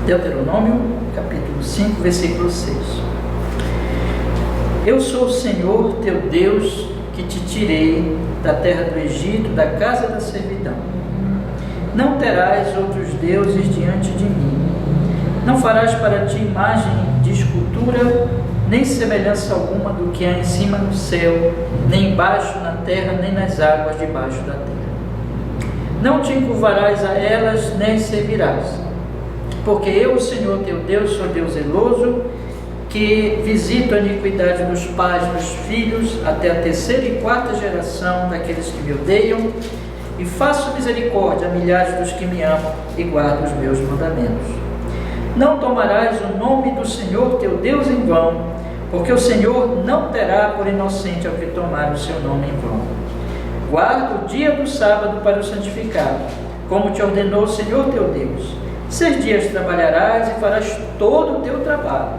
Deuteronômio, capítulo 5, versículo 6. Eu sou o Senhor teu Deus, que te tirei da terra do Egito, da casa da servidão. Não terás outros deuses diante de mim. Não farás para ti imagem de escultura, nem semelhança alguma do que há em cima no céu, nem embaixo na terra, nem nas águas debaixo da terra. Não te encurvarás a elas, nem servirás. Porque eu, o Senhor teu Deus, sou Deus zeloso, que visito a iniquidade dos pais, dos filhos, até a terceira e quarta geração daqueles que me odeiam, e faço misericórdia a milhares dos que me amam e guardam os meus mandamentos. Não tomarás o nome do Senhor teu Deus em vão, porque o Senhor não terá por inocente ao que tomar o seu nome em vão. Guarda o dia do sábado para o santificar, como te ordenou o Senhor teu Deus. 6 dias trabalharás e farás todo o teu trabalho,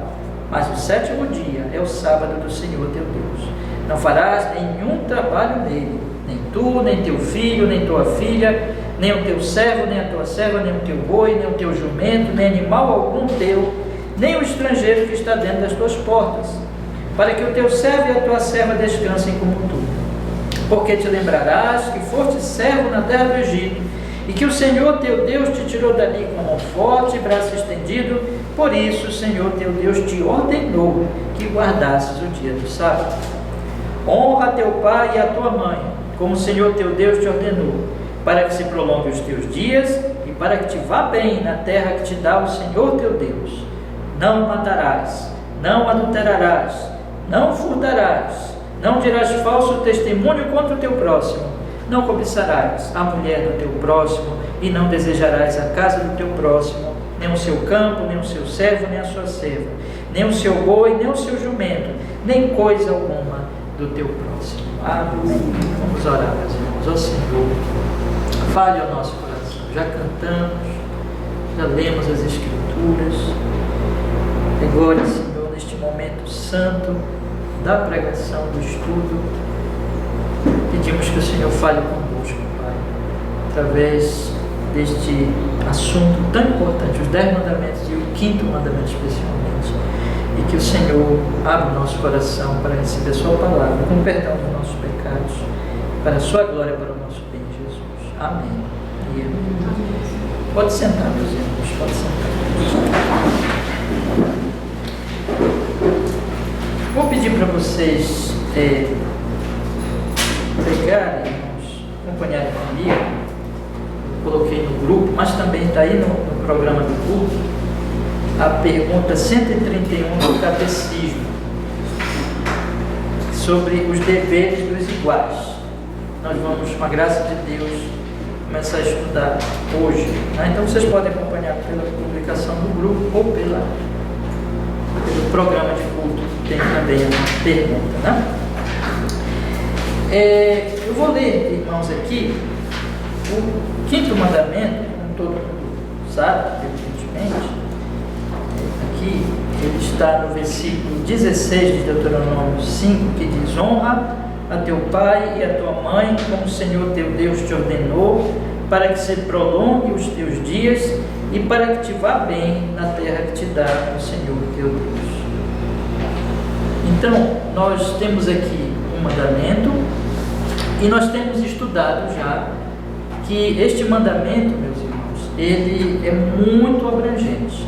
mas o 7º dia é o sábado do Senhor teu Deus. Não farás nenhum trabalho nele, nem tu, nem teu filho, nem tua filha, nem o teu servo, nem a tua serva, nem o teu boi, nem o teu jumento, nem animal algum teu, nem o estrangeiro que está dentro das tuas portas, para que o teu servo e a tua serva descansem como tu. Porque te lembrarás que foste servo na terra do Egito, e que o Senhor teu Deus te tirou dali com mão forte e braço estendido. Por isso o Senhor teu Deus te ordenou que guardasses o dia do sábado. Honra teu pai e a tua mãe, como o Senhor teu Deus te ordenou, para que se prolongue os teus dias e para que te vá bem na terra que te dá o Senhor teu Deus. Não matarás, não adulterarás, não furtarás, não dirás falso testemunho contra o teu próximo, não cobiçarás a mulher do teu próximo e não desejarás a casa do teu próximo, nem o seu campo, nem o seu servo, nem a sua serva, nem o seu boi, nem o seu jumento, nem coisa alguma do teu próximo. Amém. Vamos orar, meus irmãos. Ó Senhor, fale ao nosso coração. Já cantamos, já lemos as Escrituras. Agora, Senhor, neste momento santo da pregação, do estudo, pedimos que o Senhor fale conosco, Pai, através deste assunto tão importante, os 10 mandamentos e o 5º mandamento especialmente, e que o Senhor abra o nosso coração para receber a sua palavra, com perdão dos nossos pecados, para a sua glória, para o nosso bem, Jesus. Amém. E amém. Pode sentar, meus irmãos, pode sentar. Vou pedir para vocês pegarem, irmãos, acompanharem comigo. Coloquei no grupo, mas também está aí no programa do culto, a pergunta 131 do Catecismo, sobre os deveres dos iguais. Nós vamos, com a graça de Deus, começar a estudar hoje, né? Então vocês podem acompanhar pela publicação do grupo ou pelo programa de culto, tem também a pergunta, né? Eu vou ler, irmãos, aqui o 5º mandamento, como todo mundo sabe, evidentemente. Aqui ele está no versículo 16 de Deuteronômio 5, que diz: honra a teu pai e a tua mãe, como o Senhor teu Deus te ordenou, para que se prolongue os teus dias e para que te vá bem na terra que te dá o Senhor teu Deus. Então, nós temos aqui um mandamento, e nós temos estudado já que este mandamento, meus irmãos, ele é muito abrangente.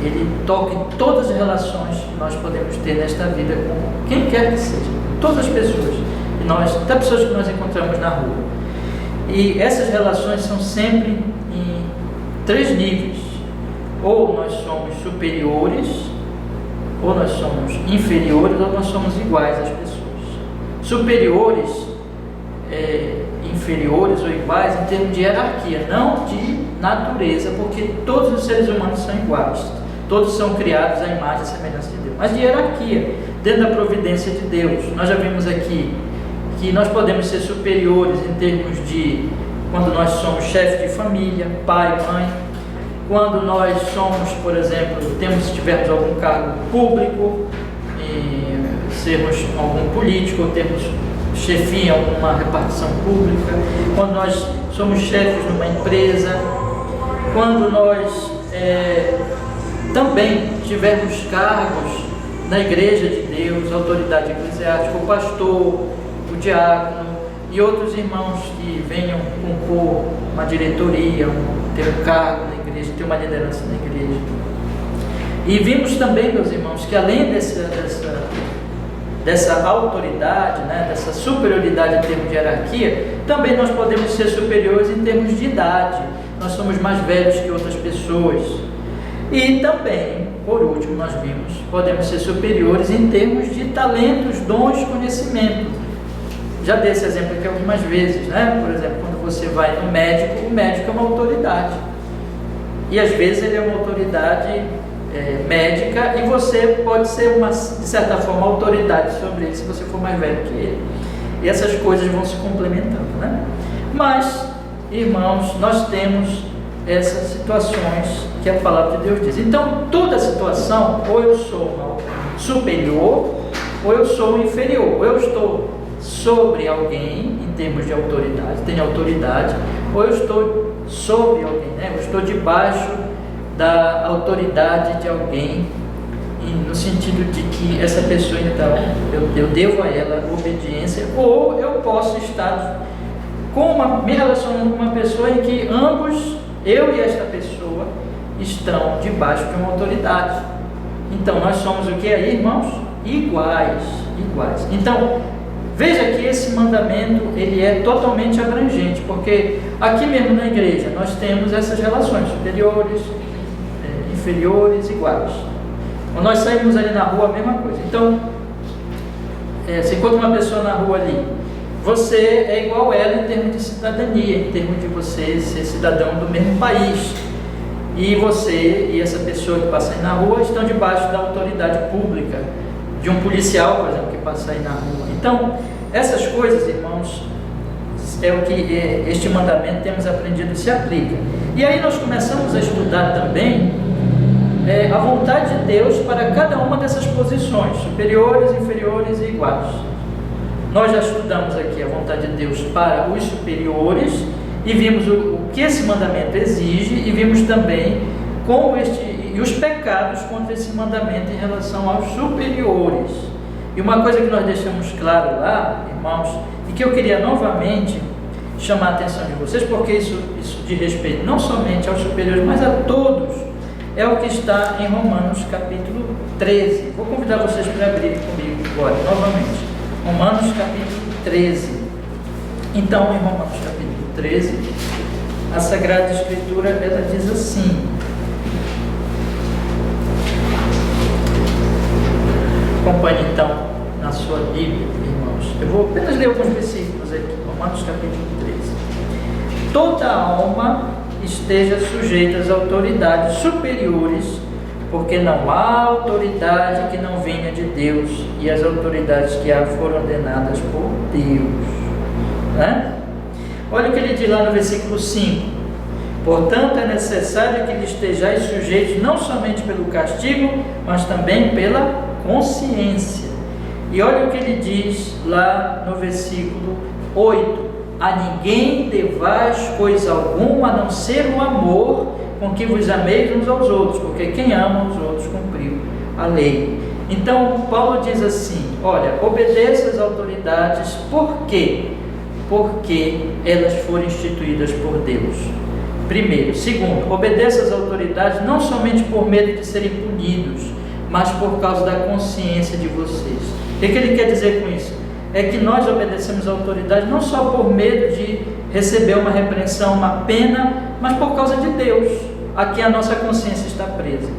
Ele toca em todas as relações que nós podemos ter nesta vida com quem quer que seja, todas as pessoas, e nós, até pessoas que nós encontramos na rua. E essas relações são sempre em 3 níveis: ou nós somos superiores, ou nós somos inferiores, ou nós somos iguais às pessoas. Superiores, inferiores ou iguais em termos de hierarquia, não de natureza, porque todos os seres humanos são iguais, todos são criados à imagem e semelhança de Deus, mas de hierarquia, dentro da providência de Deus. Nós já vimos aqui que nós podemos ser superiores em termos de quando nós somos chefe de família, pai, mãe, quando nós somos, por exemplo, se tivermos algum cargo público, sermos algum político, ou termos chefia em alguma repartição pública, quando nós somos chefes numa empresa, quando nós também tivermos cargos na Igreja de Deus, autoridade eclesiástica, o pastor, o diácono e outros irmãos que venham compor uma diretoria, ter um cargo na igreja, ter uma liderança na igreja. E vimos também, meus irmãos, que além dessa autoridade, né, dessa superioridade em termos de hierarquia, também nós podemos ser superiores em termos de idade. Nós somos mais velhos que outras pessoas. E também, por último, nós vimos, podemos ser superiores em termos de talentos, dons, conhecimento. Já dei esse exemplo aqui algumas vezes, né? Por exemplo, quando você vai no médico, o médico é uma autoridade. E às vezes ele é uma autoridade médica, e você pode ser, de certa forma, autoridade sobre ele se você for mais velho que ele. E essas coisas vão se complementando, né? Mas, irmãos, nós temos essas situações que a palavra de Deus diz. Então, toda situação, ou eu sou superior, ou eu sou inferior. Ou eu estou sobre alguém, em termos de autoridade, tenho autoridade, ou eu estou sobre alguém, né? Eu estou debaixo da autoridade de alguém, no sentido de que essa pessoa, então, eu devo a ela obediência, ou eu posso estar me relacionando com uma pessoa em que ambos, eu e esta pessoa, estão debaixo de uma autoridade. Então, nós somos o que aí, irmãos? Iguais. Então, veja que esse mandamento, ele é totalmente abrangente, porque aqui mesmo na igreja, nós temos essas relações, superiores, inferiores, iguais. Quando nós saímos ali na rua, a mesma coisa. Então, você encontra uma pessoa na rua ali, você é igual a ela em termos de cidadania, em termos de você ser cidadão do mesmo país. E você e essa pessoa que passa aí na rua estão debaixo da autoridade pública, de um policial, por exemplo, que passa aí na rua. Então, essas coisas, irmãos, é o que este mandamento temos aprendido se aplica. E aí nós começamos a estudar também a vontade de Deus para cada uma dessas posições, superiores, inferiores e iguais. Nós já estudamos aqui a vontade de Deus para os superiores e vimos o que esse mandamento exige, e vimos também como e os pecados contra esse mandamento em relação aos superiores. E uma coisa que nós deixamos claro lá, irmãos, e que eu queria novamente chamar a atenção de vocês, porque isso diz respeito não somente aos superiores, mas a todos, é o que está em Romanos capítulo 13. Vou convidar vocês para abrirem comigo agora, novamente. Romanos capítulo 13. Então, em Romanos capítulo 13, a Sagrada Escritura, ela diz assim: acompanhe então na sua Bíblia, irmãos. Eu vou apenas ler alguns versículos aqui. Romanos capítulo 13. Toda alma esteja sujeita às autoridades superiores, porque não há autoridade que não venha de Deus, e as autoridades que há foram ordenadas por Deus, né? Olha o que ele diz lá no versículo 5: portanto é necessário que lhe estejais sujeitos não somente pelo castigo, mas também pela consciência. E olha o que ele diz lá no versículo 8: a ninguém devais coisa alguma, a não ser o amor com que vos ameis uns aos outros, porque quem ama os outros cumpriu a lei. Então Paulo diz assim: olha, obedeça às autoridades. Por quê? Porque elas foram instituídas por Deus, primeiro. Segundo, obedeça às autoridades não somente por medo de serem punidos, mas por causa da consciência de vocês. O que ele quer dizer com isso? É que nós obedecemos à autoridade não só por medo de receber uma repreensão, uma pena, mas por causa de Deus, a quem a nossa consciência está presa.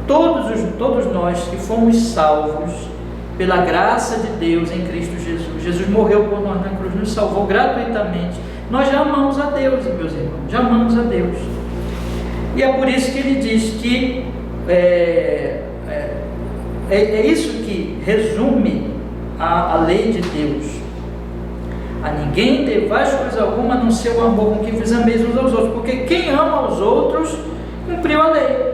Todos nós que fomos salvos pela graça de Deus em Cristo Jesus, Jesus morreu por nós na cruz, nos salvou gratuitamente, nós já amamos a Deus, meus irmãos, já amamos a Deus. E é por isso que ele diz que é isso que resume a lei de Deus: a ninguém devais coisa alguma, a não ser o amor com que vos ameis uns aos outros, porque quem ama aos outros cumpriu a lei.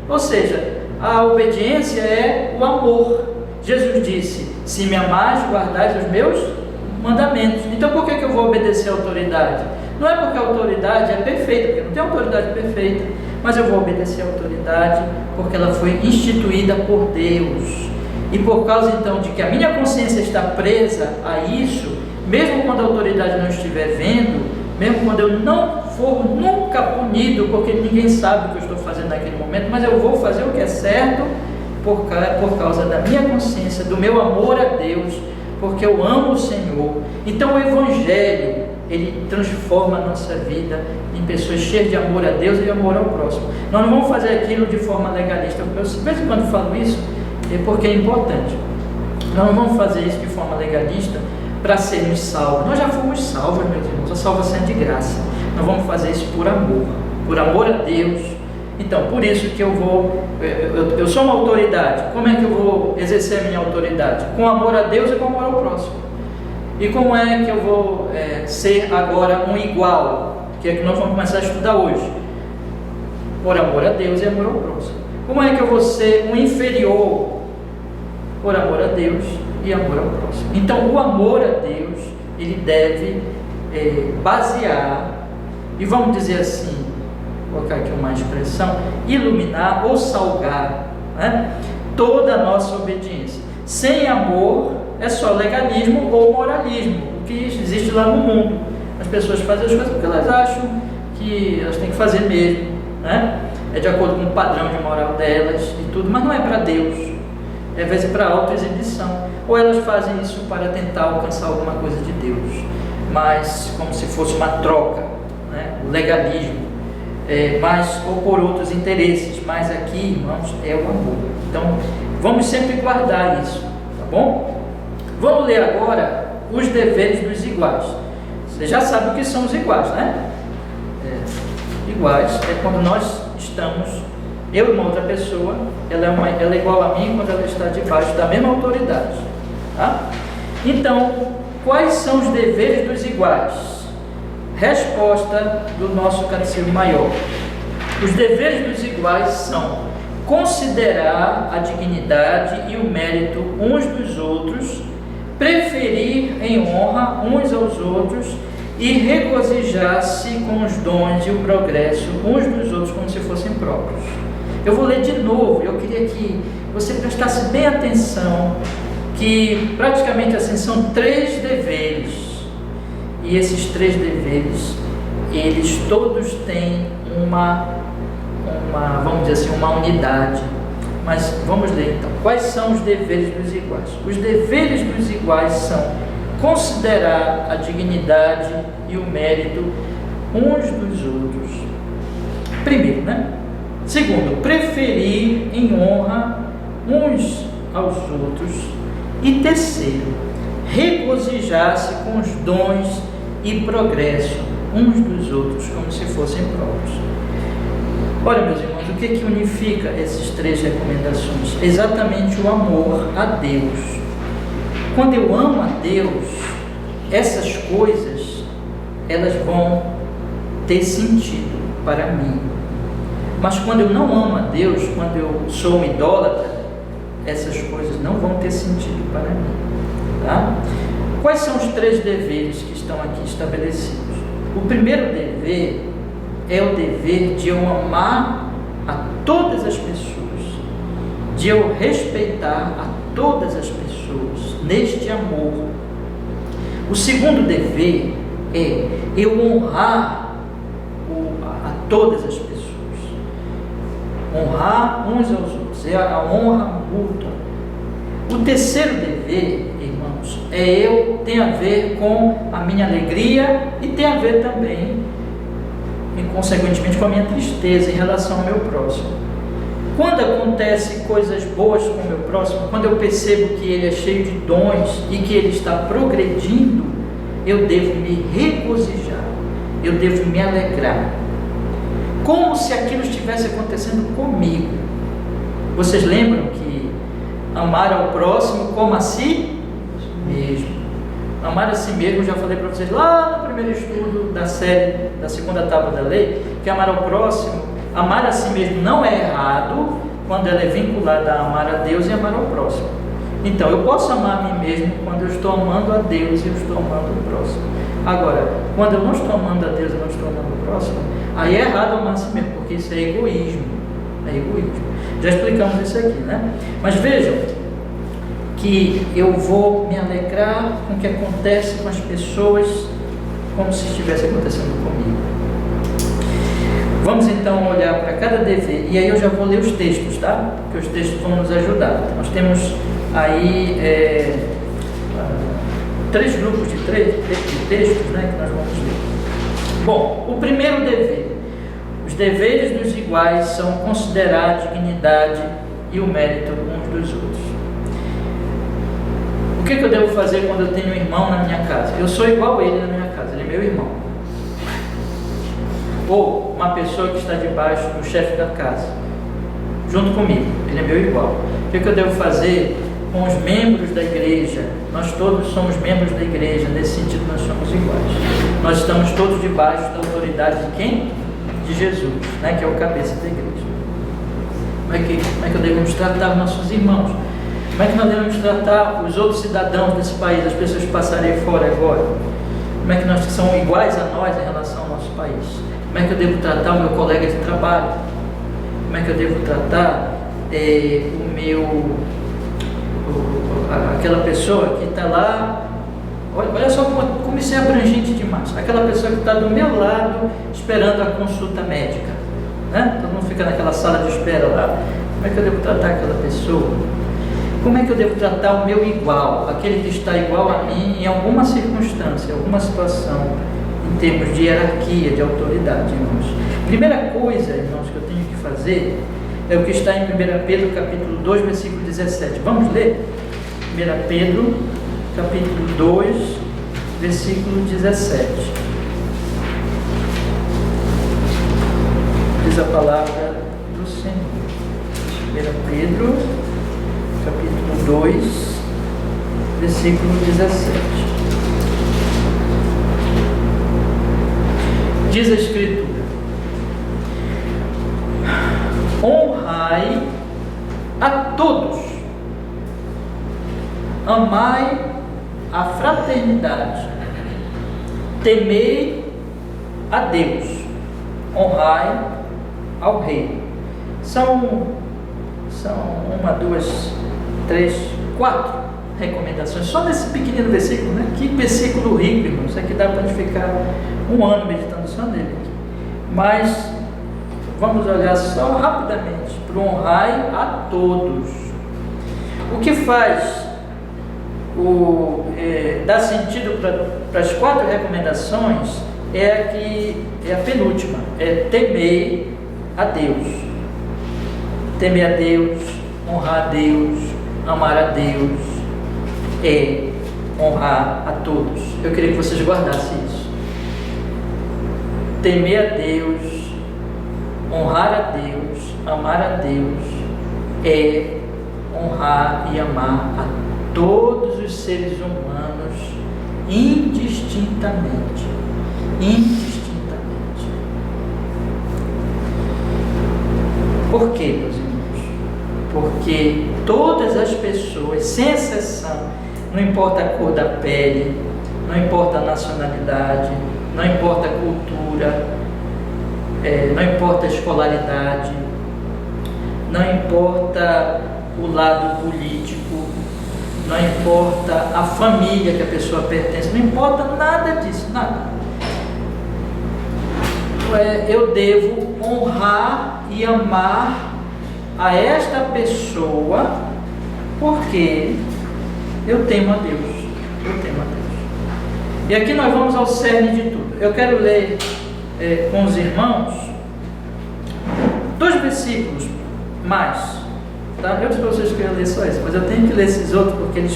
Ou seja, a obediência é o amor. Jesus disse: se me amais, guardais os meus mandamentos. Então por que eu vou obedecer à autoridade? Não é porque a autoridade é perfeita, porque não tem autoridade perfeita, mas eu vou obedecer a autoridade porque ela foi instituída por Deus. E por causa então de que a minha consciência está presa a isso, mesmo quando a autoridade não estiver vendo, mesmo quando eu não for nunca punido, porque ninguém sabe o que eu estou fazendo naquele momento, mas eu vou fazer o que é certo por causa da minha consciência, do meu amor a Deus, porque eu amo o Senhor. Então o Evangelho, ele transforma a nossa vida em pessoas cheias de amor a Deus e amor ao próximo. Nós não vamos fazer aquilo de forma legalista. Eu de vez em quando falo isso, é porque é importante. Nós não vamos fazer isso de forma legalista para sermos salvos. Nós já fomos salvos, meus irmãos. A salvação é de graça. Nós vamos fazer isso por amor a Deus. Então, por isso que eu sou uma autoridade. Como é que eu vou exercer a minha autoridade? Com amor a Deus e com amor ao próximo. E como é que eu vou ser agora um igual? Que é que nós vamos começar a estudar hoje. Por amor a Deus e amor ao próximo. Como é que eu vou ser um inferior? Por amor a Deus e amor ao próximo. Então, o amor a Deus, ele deve basear, e vamos dizer assim, vou colocar aqui uma expressão, iluminar ou salgar, né, toda a nossa obediência. Sem amor é só legalismo ou moralismo, o que existe lá no mundo. As pessoas fazem as coisas porque elas acham que elas têm que fazer mesmo, né? É de acordo com o padrão de moral delas e tudo, mas não é para Deus, é às vezes para autoexibição, ou elas fazem isso para tentar alcançar alguma coisa de Deus, mas como se fosse uma troca, né? O legalismo, mas ou por outros interesses, mas aqui, irmãos, é o amor. Então vamos sempre guardar isso, tá bom? Vamos ler agora os deveres dos iguais. Você já sabe o que são os iguais, né? Iguais é quando nós estamos, eu e uma outra pessoa, ela é igual a mim quando ela está debaixo da mesma autoridade, tá? Então, quais são os deveres dos iguais? Resposta do nosso Catecismo Maior. Os deveres dos iguais são considerar a dignidade e o mérito uns dos outros, preferir em honra uns aos outros e regozijar-se com os dons e o progresso uns dos outros como se fossem próprios. Eu vou ler de novo, eu queria que você prestasse bem atenção, que praticamente assim são 3 deveres, e esses 3 deveres, eles todos têm vamos dizer assim, uma unidade. Mas vamos ler então, quais são os deveres dos iguais? Os deveres dos iguais são considerar a dignidade e o mérito uns dos outros. Primeiro, né? Segundo, preferir em honra uns aos outros. E terceiro, regozijar-se com os dons e progresso uns dos outros, como se fossem próprios. Olha, meus irmãos, o que unifica essas 3 recomendações? Exatamente o amor a Deus. Quando eu amo a Deus, essas coisas, elas vão ter sentido para mim. Mas quando eu não amo a Deus, quando eu sou um idólatra, essas coisas não vão ter sentido para mim, tá? Quais são os 3 deveres que estão aqui estabelecidos? O primeiro dever é o dever de eu amar a todas as pessoas, de eu respeitar a todas as pessoas neste amor. O segundo dever é eu honrar a todas as pessoas, honrar uns aos outros, é a honra mútua. O terceiro dever, irmãos, tem a ver com a minha alegria e tem a ver também, e consequentemente, com a minha tristeza em relação ao meu próximo. Quando acontecem coisas boas com o meu próximo, quando eu percebo que ele é cheio de dons e que ele está progredindo, eu devo me regozijar, eu devo me alegrar, como se aquilo estivesse acontecendo comigo. Vocês lembram que amar ao próximo como a si mesmo? Amar a si mesmo, já falei para vocês lá no primeiro estudo da série da segunda tábua da lei, que amar ao próximo, amar a si mesmo não é errado quando ela é vinculada a amar a Deus e amar ao próximo. Então, eu posso amar a mim mesmo quando eu estou amando a Deus e eu estou amando o próximo. Agora, quando eu não estou amando a Deus, eu não estou amando o próximo, aí é errado amar a si mesmo, porque isso é egoísmo. É egoísmo. Já explicamos isso aqui, né? Mas vejam que eu vou me alegrar com o que acontece com as pessoas como se estivesse acontecendo comigo. Vamos então olhar para cada dever, e aí eu já vou ler os textos, tá? Porque os textos vão nos ajudar. Nós temos aí 3 grupos de textos, né, que nós vamos ler. Bom, o primeiro dever. Os deveres dos iguais são considerar a dignidade e o mérito uns dos outros. O que eu devo fazer quando eu tenho um irmão na minha casa? Eu sou igual a ele na minha casa, ele é meu irmão. Ou uma pessoa que está debaixo do chefe da casa, junto comigo, ele é meu igual. O que eu devo fazer com os membros da igreja? Nós todos somos membros da igreja, nesse sentido nós somos iguais. Nós estamos todos debaixo da autoridade de quem? De Jesus, né, que é o cabeça da igreja. Como é que devemos tratar os nossos irmãos? Como é que nós devemos tratar os outros cidadãos desse país, as pessoas que passarem fora agora? Como é que nós são iguais a nós em relação ao nosso país? Como é que eu devo tratar o meu colega de trabalho? Como é que eu devo tratar aquela pessoa que está lá? Olha só como isso é abrangente demais. Aquela pessoa que está do meu lado esperando a consulta médica, né? Todo mundo fica naquela sala de espera lá. Como é que eu devo tratar aquela pessoa? Como é que eu devo tratar o meu igual, aquele que está igual a mim em alguma circunstância, alguma situação, em termos de hierarquia, de autoridade, irmãos? Primeira coisa, irmãos, que eu tenho que fazer é o que está em 1 Pedro, capítulo 2, versículo 17. Vamos ler? 1 Pedro, capítulo 2, versículo 17. Diz a palavra do Senhor. 1 Pedro, capítulo 2, versículo 17. Diz a Escritura: honrai a todos, amai a fraternidade, temei a Deus, honrai ao rei. São 1, 2, 3, 4 recomendações, só nesse pequenino versículo, né? Que versículo rico, irmão. Isso aqui dá para a gente ficar um ano meditando só nele. Mas vamos olhar só rapidamente para o honrai a todos. O que faz dar sentido para as 4 recomendações é a penúltima, é temer a Deus. Temer a Deus, honrar a Deus, amar a Deus, é honrar a todos. Eu queria que vocês guardassem isso. Temer a Deus, honrar a Deus, amar a Deus, é honrar e amar a todos os seres humanos indistintamente. Indistintamente. Por quê, meus irmãos? Porque todas as pessoas, sem exceção, não importa a cor da pele, não importa a nacionalidade, não importa a cultura, não importa a escolaridade, não importa o lado político, não importa a família que a pessoa pertence, não importa nada disso, nada. Eu devo honrar e amar a esta pessoa porque eu temo a Deus. Eu temo a Deus. E aqui nós vamos ao cerne de tudo. Eu quero ler com os irmãos 2 versículos mais. Tá? Eu disse para vocês que eu ia ler só isso, mas eu tenho que ler esses outros porque eles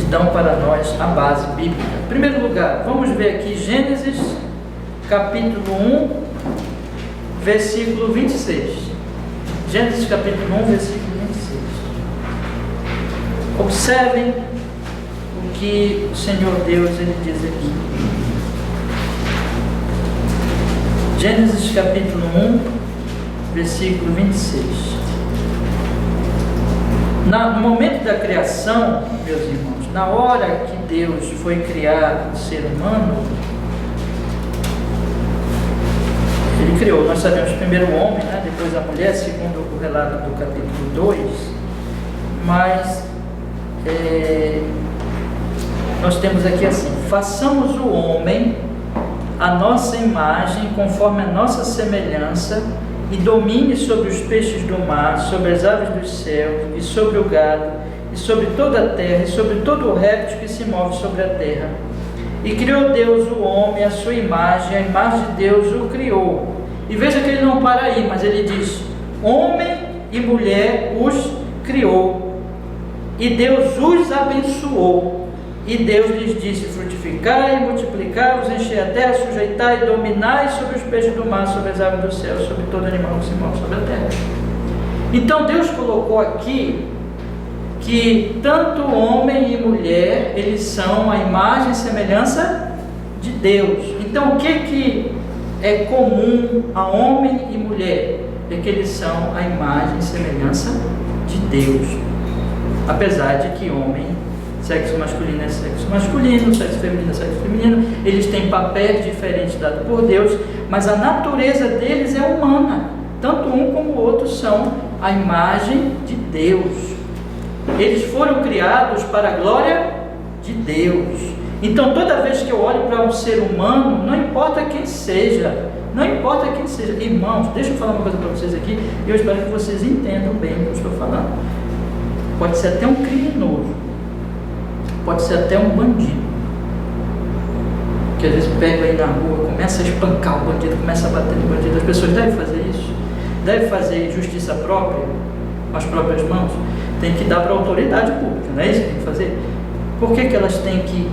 dão para nós a base bíblica. Em primeiro lugar, vamos ver aqui Gênesis capítulo 1, versículo 26. Gênesis capítulo 1, versículo 26. Observem o que o Senhor Deus ele diz aqui. Gênesis capítulo 1, versículo 26. No momento da criação, meus irmãos, na hora que Deus foi criar o ser humano, Ele criou, nós sabemos, primeiro o homem, né? Depois a mulher, segundo o relato do capítulo 2, mas nós temos aqui assim: façamos o homem a nossa imagem, conforme a nossa semelhança, e domine sobre os peixes do mar, sobre as aves dos céus, e sobre o gado, e sobre toda a terra, e sobre todo o réptil que se move sobre a terra. E criou Deus o homem à sua imagem, a imagem de Deus o criou. E veja que ele não para aí, mas ele diz: homem e mulher os criou, e Deus os abençoou. E Deus lhes disse: frutificai e multiplicai-vos, enchei a terra, sujeitai e dominai sobre os peixes do mar, sobre as aves do céu, sobre todo animal que se move sobre a terra. Então Deus colocou aqui que tanto homem e mulher, eles são a imagem e semelhança de Deus. Então o que é comum a homem e mulher? É que eles são a imagem e semelhança de Deus. Apesar de que homem, sexo masculino é sexo masculino, sexo feminino é sexo feminino, eles têm papéis diferentes dados por Deus, mas a natureza deles é humana. Tanto um como o outro são a imagem de Deus. Eles foram criados para a glória de Deus. Então toda vez que eu olho para um ser humano, não importa quem seja, irmãos, deixa eu falar uma coisa para vocês aqui, e eu espero que vocês entendam bem o que eu estou falando. Pode ser até um criminoso, pode ser até um bandido, que às vezes pega aí na rua, começa a espancar o bandido, começa a bater no bandido. As pessoas devem fazer isso? Devem fazer justiça própria, com as próprias mãos? Tem que dar para a autoridade pública, não é isso que tem que fazer? Por que que elas têm que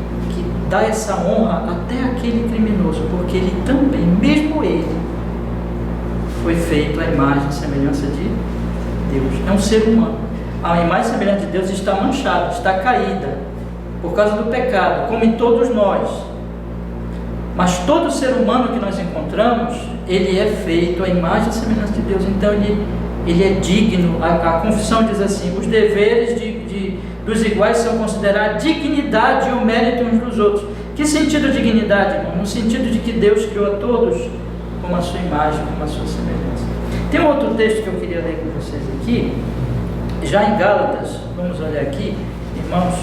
dar essa honra até aquele criminoso? Porque ele também, mesmo ele, foi feito à imagem e semelhança de Deus. É um ser humano. A imagem e semelhança de Deus está manchada, está caída, por causa do pecado, como em todos nós. Mas todo ser humano que nós encontramos, ele é feito à imagem e semelhança de Deus. Então ele é digno. A confissão diz assim: os deveres dos iguais são considerar a dignidade e o mérito uns dos outros. Que sentido de dignidade, irmão? No sentido de que Deus criou a todos como a sua imagem, como a sua semelhança. Tem um outro texto que eu queria ler com vocês aqui, já em Gálatas. Vamos olhar aqui, irmãos,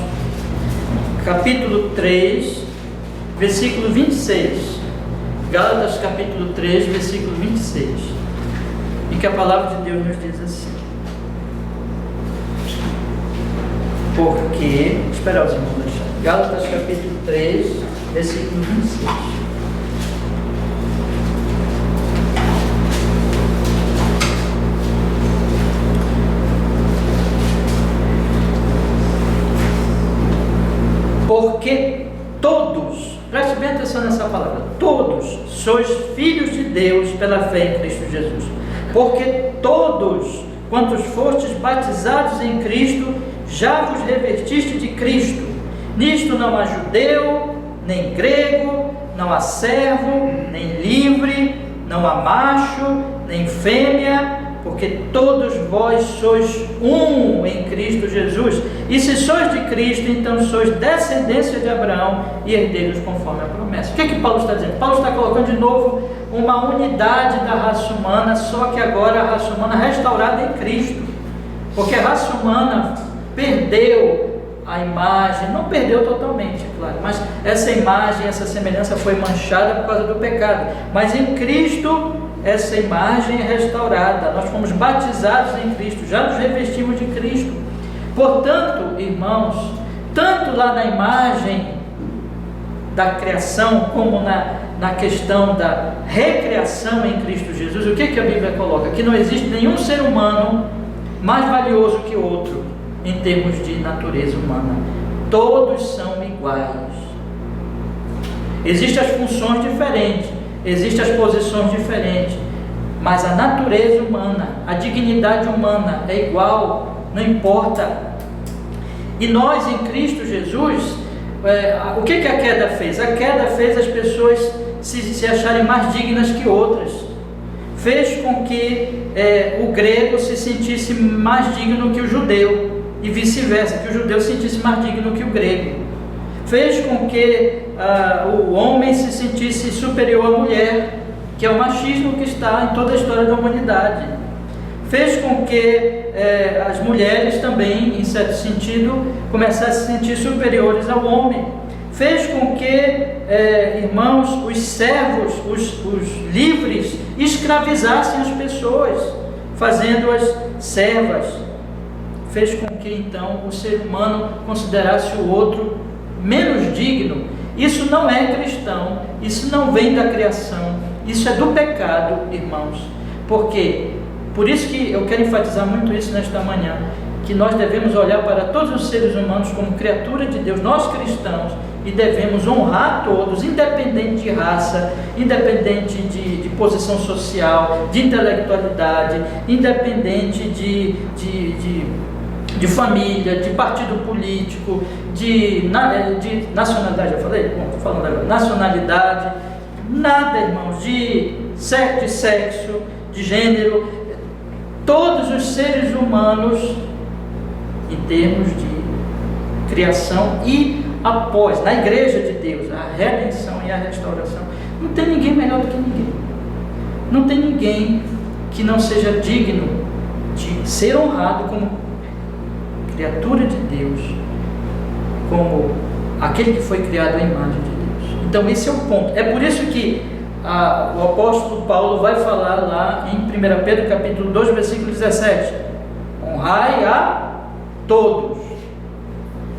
capítulo 3, versículo 26. Gálatas capítulo 3, versículo 26. E que a palavra de Deus nos diz assim: porque, espera os irmãos deixar. Gálatas capítulo 3, versículo 26. Porque todos, preste bem atenção nessa palavra, todos sois filhos de Deus pela fé em Cristo Jesus. Porque todos, quantos fostes batizados em Cristo, já vos revestiste de Cristo. Nisto não há judeu, nem grego, não há servo, nem livre, não há macho, nem fêmea, porque todos vós sois um em Cristo Jesus. E se sois de Cristo, então sois descendência de Abraão e herdeiros conforme a promessa. O que é que Paulo está dizendo? Paulo está colocando de novo uma unidade da raça humana, só que agora a raça humana restaurada em Cristo. Porque a raça humana perdeu a imagem, não perdeu totalmente, claro, mas essa imagem, essa semelhança foi manchada por causa do pecado. Mas em Cristo, essa imagem é restaurada. Nós fomos batizados em Cristo, já nos revestimos de Cristo. Portanto, irmãos, tanto lá na imagem da criação, como na questão da recriação em Cristo Jesus, o que a Bíblia coloca? Que não existe nenhum ser humano mais valioso que outro em termos de natureza humana. Todos são iguais. Existem as funções diferentes, existem as posições diferentes, mas a natureza humana, a dignidade humana é igual, não importa. E nós em Cristo Jesus, o que a queda fez? A queda fez as pessoas se acharem mais dignas que outras. Fez com que o grego se sentisse mais digno que o judeu. e vice-versa, que o judeu se sentisse mais digno que o grego. Fez com que o homem se sentisse superior à mulher, que é o machismo que está em toda a história da humanidade. Fez com que as mulheres também, em certo sentido, começassem a se sentir superiores ao homem. Fez com que, irmãos, os servos, os livres, escravizassem as pessoas, fazendo-as servas. Fez com que, então, o ser humano considerasse o outro menos digno. Isso não é cristão, isso não vem da criação, isso é do pecado, irmãos. Por quê? Por isso que eu quero enfatizar muito isso nesta manhã, que nós devemos olhar para todos os seres humanos como criatura de Deus, nós cristãos, e devemos honrar todos, independente de raça, independente de posição social, de intelectualidade, independente de família, de partido político, de nacionalidade, já falei? Bom, estou falando agora, nacionalidade, nada, irmãos, de sexo, de gênero, todos os seres humanos, em termos de criação e após, na igreja de Deus, a redenção e a restauração, não tem ninguém melhor do que ninguém. Não tem ninguém que não seja digno de ser honrado como criatura de Deus, como aquele que foi criado à imagem de Deus. Então esse é o ponto. É por isso que o apóstolo Paulo vai falar lá em 1 Pedro capítulo 2, versículo 17: honrai a todos,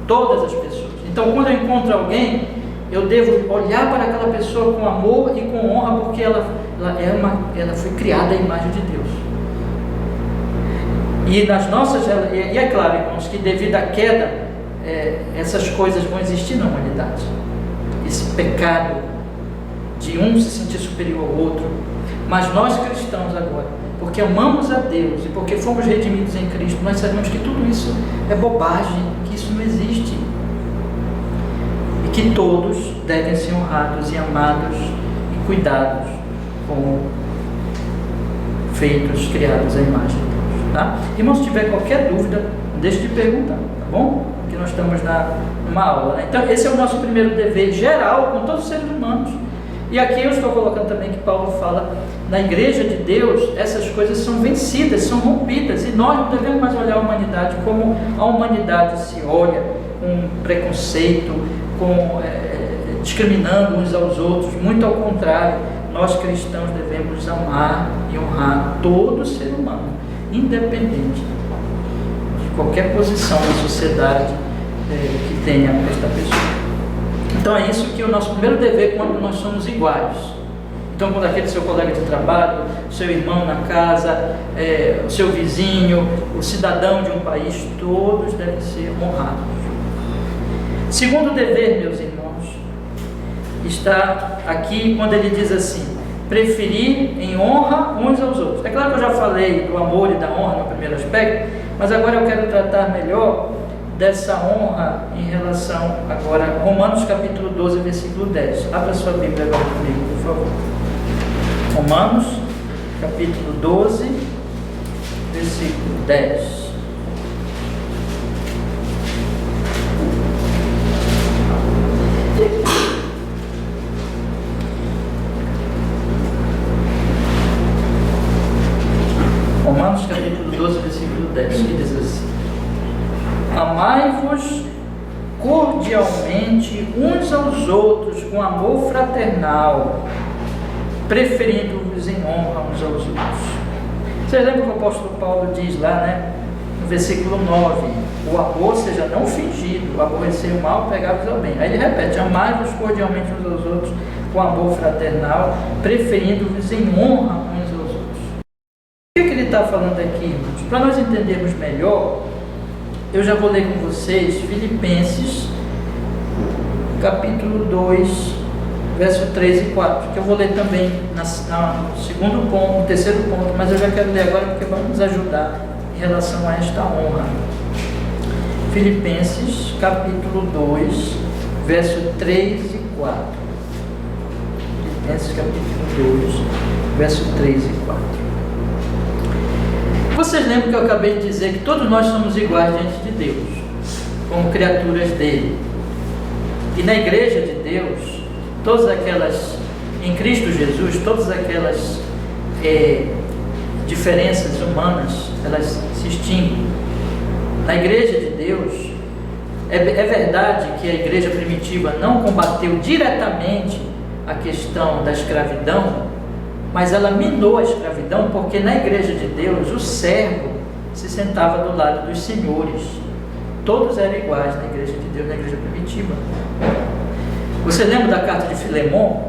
todas as pessoas. Então quando eu encontro alguém, eu devo olhar para aquela pessoa com amor e com honra, porque ela foi criada à imagem de Deus. E é claro, irmãos, que devido à queda, essas coisas vão existir na humanidade. Esse pecado de um se sentir superior ao outro. Mas nós cristãos agora, porque amamos a Deus e porque fomos redimidos em Cristo, nós sabemos que tudo isso é bobagem, que isso não existe. E que todos devem ser honrados e amados e cuidados como feitos, criados à imagem de Deus. Tá? Irmãos, se tiver qualquer dúvida, não deixe de perguntar, tá bom? Porque nós estamos numa aula, né? Então esse é o nosso primeiro dever geral com todos os seres humanos. E aqui eu estou colocando também que Paulo fala, na igreja de Deus, essas coisas são vencidas, são rompidas, e nós não devemos mais olhar a humanidade como a humanidade se olha, com preconceito, discriminando uns aos outros. Muito ao contrário, nós cristãos devemos amar e honrar todo ser humano, independente de qualquer posição na sociedade que tenha esta pessoa. Então é isso que é o nosso primeiro dever quando nós somos iguais. Então quando aquele seu colega de trabalho, seu irmão na casa, o seu vizinho, o cidadão de um país, todos devem ser honrados. Segundo dever, meus irmãos, está aqui quando ele diz assim: preferir em honra uns aos outros. É claro que eu já falei do amor e da honra no primeiro aspecto, mas agora eu quero tratar melhor dessa honra em relação agora a Romanos capítulo 12, versículo 10. Abra sua Bíblia agora comigo, por favor. Romanos capítulo 12, versículo 10. Romanos capítulo 12, versículo 10, que diz assim: amai-vos cordialmente uns aos outros com amor fraternal, preferindo-vos em honra uns aos outros. Vocês lembram que o apóstolo Paulo diz lá, né, no versículo 9: o amor seja não fingido, aborrecer o mal, pegar-vos ao bem. Aí ele repete: amai-vos cordialmente uns aos outros com amor fraternal, preferindo-vos em honra uns aos outros. O que ele está falando aqui, irmãos? Para nós entendermos melhor, eu já vou ler com vocês Filipenses capítulo 2, verso 3 e 4, que eu vou ler também no segundo ponto, no terceiro ponto, mas eu já quero ler agora porque vai nos ajudar em relação a esta honra. Filipenses capítulo 2, verso 3 e 4. Filipenses capítulo 2, verso 3 e 4. vocês lembram que eu acabei de dizer que todos nós somos iguais diante de Deus, como criaturas dele. E na igreja de Deus, todas aquelas, em Cristo Jesus, todas aquelas diferenças humanas, elas se extinguem. Na igreja de Deus, é verdade que a igreja primitiva não combateu diretamente a questão da escravidão, mas ela minou a escravidão, porque na igreja de Deus o servo se sentava do lado dos senhores. Todos eram iguais na igreja de Deus, na igreja primitiva. Você lembra da carta de Filemon,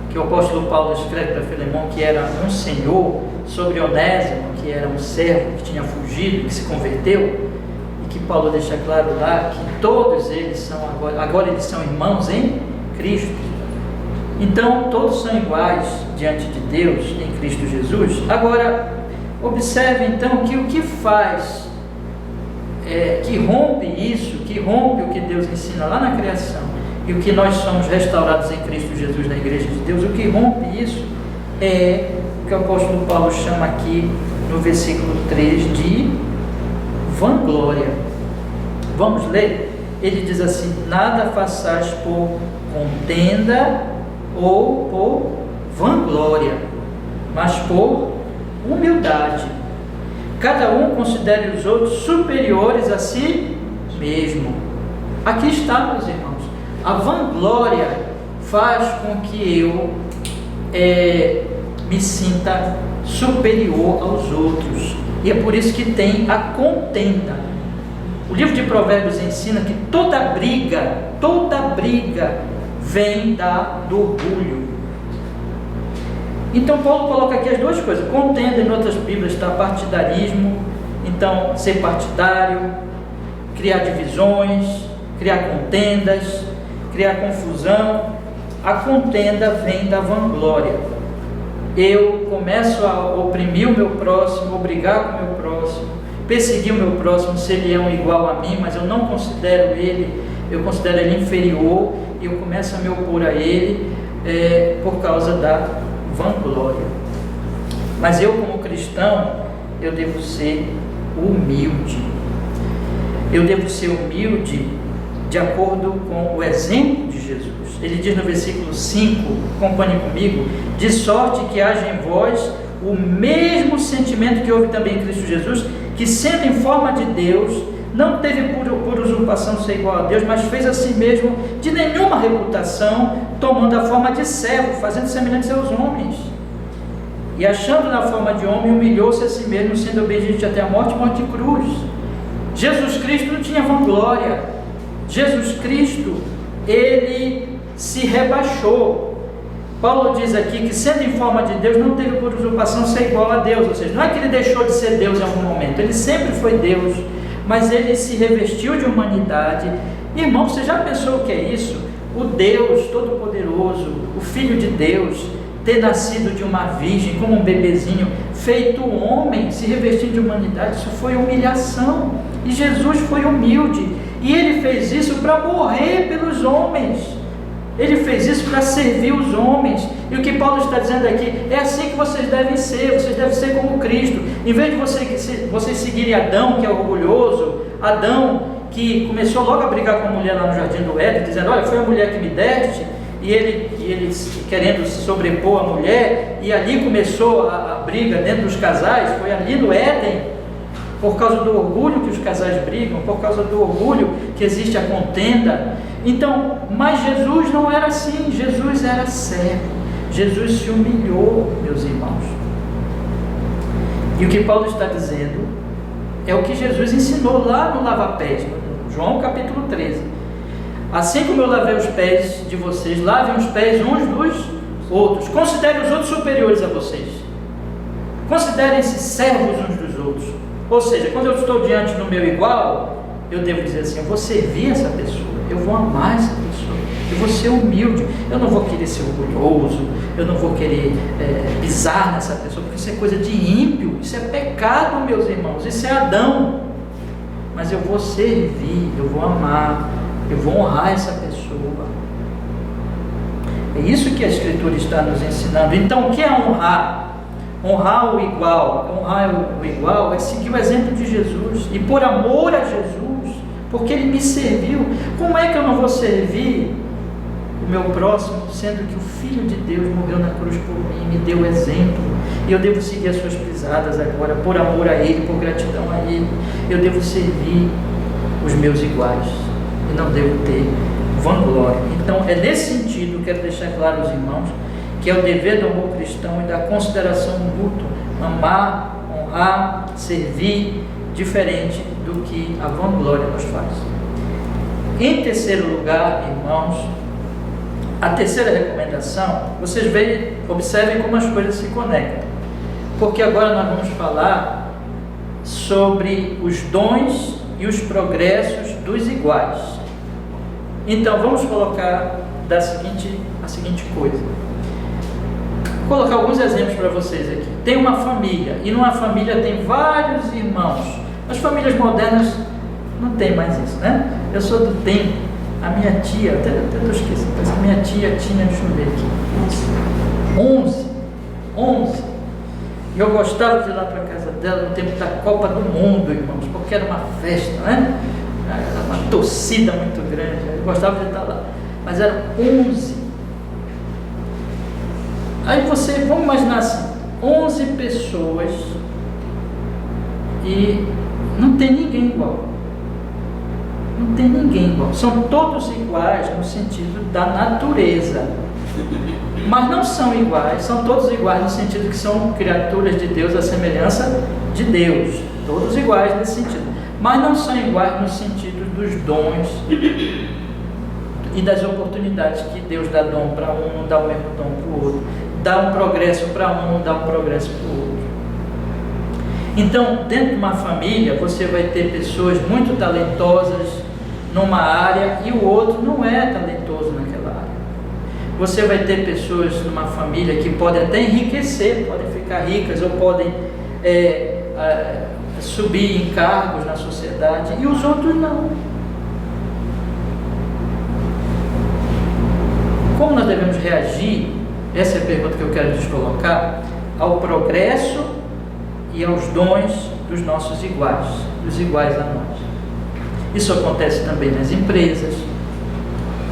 que o apóstolo Paulo escreve para Filemon, que era um senhor, sobre Onésimo, que era um servo que tinha fugido, que se converteu, e que Paulo deixa claro lá que todos eles são agora eles são irmãos em Cristo. Então todos são iguais diante de Deus em Cristo Jesus. Agora observe então que o que faz, que rompe isso, que rompe o que Deus ensina lá na criação e o que nós somos restaurados em Cristo Jesus na igreja de Deus, o que rompe isso é o que o apóstolo Paulo chama aqui no versículo 3 de vanglória. Vamos ler? Ele diz assim: nada façais por contenda ou por vanglória, mas por humildade. Cada um considere os outros superiores a si mesmo. Aqui está, meus irmãos. A vanglória faz com que eu me sinta superior aos outros. E é por isso que tem a contenda. O livro de Provérbios ensina que toda briga vem do orgulho. Então Paulo coloca aqui as duas coisas. Contenda, em outras bíblias está partidarismo. Então ser partidário, criar divisões, criar contendas, criar confusão. A contenda vem da vanglória. Eu começo a oprimir o meu próximo, obrigar com o meu próximo, perseguir o meu próximo se ele é um igual a mim, mas eu não considero ele, eu considero ele inferior, e eu começo a me opor a ele por causa da vanglória. Mas eu, como cristão, eu devo ser humilde. Eu devo ser humilde de acordo com o exemplo de Jesus. Ele diz no versículo 5, acompanhe comigo: de sorte que haja em vós o mesmo sentimento que houve também em Cristo Jesus, que sendo em forma de Deus, não teve por usurpação ser igual a Deus, mas fez a si mesmo de nenhuma reputação, tomando a forma de servo, fazendo semelhantes aos homens. E achando na forma de homem, humilhou-se a si mesmo, sendo obediente até a morte de cruz. Jesus Cristo não tinha vanglória. Jesus Cristo, ele se rebaixou. Paulo diz aqui que, sendo em forma de Deus, não teve por usurpação ser igual a Deus. Ou seja, não é que ele deixou de ser Deus em algum momento, ele sempre foi Deus, mas ele se revestiu de humanidade. Irmão, você já pensou o que é isso? O Deus Todo-Poderoso, o Filho de Deus, ter nascido de uma virgem, como um bebezinho, feito homem, se revestindo de humanidade, isso foi humilhação. E Jesus foi humilde, e ele fez isso para morrer pelos homens. Ele fez isso para servir os homens. E o que Paulo está dizendo aqui, é assim que vocês devem ser como Cristo. Em vez de vocês seguirem Adão, que é orgulhoso, Adão que começou logo a brigar com a mulher lá no jardim do Éden, dizendo: olha, foi a mulher que me deste, e ele querendo se sobrepor à mulher, e ali começou a briga dentro dos casais. Foi ali no Éden, por causa do orgulho que os casais brigam, por causa do orgulho que existe a contenda. Então, mas Jesus não era assim. Jesus era servo. Jesus se humilhou, meus irmãos. E o que Paulo está dizendo é o que Jesus ensinou lá no lava-pés, no João capítulo 13. Assim como eu lavei os pés de vocês, lavem os pés uns dos outros. Considerem os outros superiores a vocês. Considerem-se servos uns dos outros. Ou seja, quando eu estou diante do meu igual, eu devo dizer assim: eu vou servir essa pessoa, eu vou amar essa pessoa, eu vou ser humilde, eu não vou querer ser orgulhoso, eu não vou querer pisar nessa pessoa, porque isso é coisa de ímpio, isso é pecado, meus irmãos, isso é Adão. Mas eu vou servir, eu vou amar, eu vou honrar essa pessoa. É isso que a Escritura está nos ensinando. Então, o que é honrar? Honrar o igual é seguir o exemplo de Jesus, e por amor a Jesus, porque Ele me serviu. Como é que eu não vou servir o meu próximo, sendo que o Filho de Deus morreu na cruz por mim, me deu exemplo, e eu devo seguir as suas pisadas agora, por amor a Ele, por gratidão a Ele. Eu devo servir os meus iguais, e não devo ter vanglória. Então é nesse sentido, quero deixar claro aos irmãos, que é o dever do amor cristão e da consideração mútua, amar, honrar, servir, diferente do que a vanglória nos faz. Em terceiro lugar, irmãos, a terceira recomendação, vocês observem como as coisas se conectam, porque agora nós vamos falar sobre os dons e os progressos dos iguais. Então vamos colocar a seguinte coisa. Vou colocar alguns exemplos para vocês aqui. Tem uma família, e numa família tem vários irmãos. As famílias modernas não tem mais isso, né? Eu sou do tempo, a minha tia, até estou esquecendo, mas a minha tia tinha, deixa eu ver aqui, 11. E eu gostava de ir lá para a casa dela no tempo da Copa do Mundo, irmãos, porque era uma festa, né? Era uma torcida muito grande, eu gostava de estar lá. Mas eram 11. Aí vamos imaginar assim, 11 pessoas e não tem ninguém igual. Não tem ninguém igual. São todos iguais no sentido da natureza. Mas não são iguais, são todos iguais no sentido que são criaturas de Deus, à semelhança de Deus. Todos iguais nesse sentido. Mas não são iguais no sentido dos dons e das oportunidades que Deus dá dom para um, não dá o mesmo dom para o outro. Dá um progresso para um, não dá um progresso para o outro. Então, dentro de uma família, você vai ter pessoas muito talentosas numa área e o outro não é talentoso naquela área. Você vai ter pessoas numa família que podem até enriquecer, podem ficar ricas ou podem subir em cargos na sociedade, e os outros não. Como nós devemos reagir? Essa é a pergunta que eu quero lhes colocar, ao progresso e aos dons dos nossos iguais, dos iguais a nós. Isso acontece também nas empresas,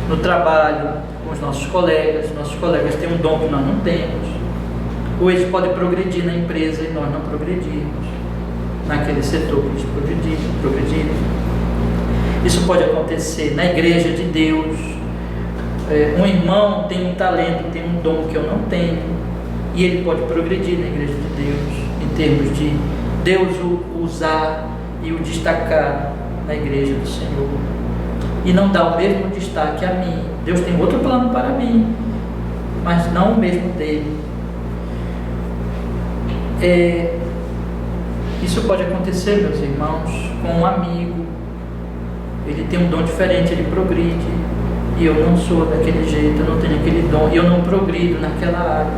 no trabalho, com os nossos colegas têm um dom que nós não temos, ou eles podem progredir na empresa e nós não progredirmos naquele setor que eles progredirem. Isso pode acontecer na igreja de Deus. Um irmão tem um talento, tem um dom que eu não tenho, e ele pode progredir na igreja de Deus, em termos de Deus o usar e o destacar na igreja do Senhor, e não dar o mesmo destaque a mim. Deus tem outro plano para mim, mas não o mesmo dele. Isso pode acontecer, meus irmãos, com um amigo. Ele tem um dom diferente, ele progride, e eu não sou daquele jeito, eu não tenho aquele dom, e eu não progrido naquela área.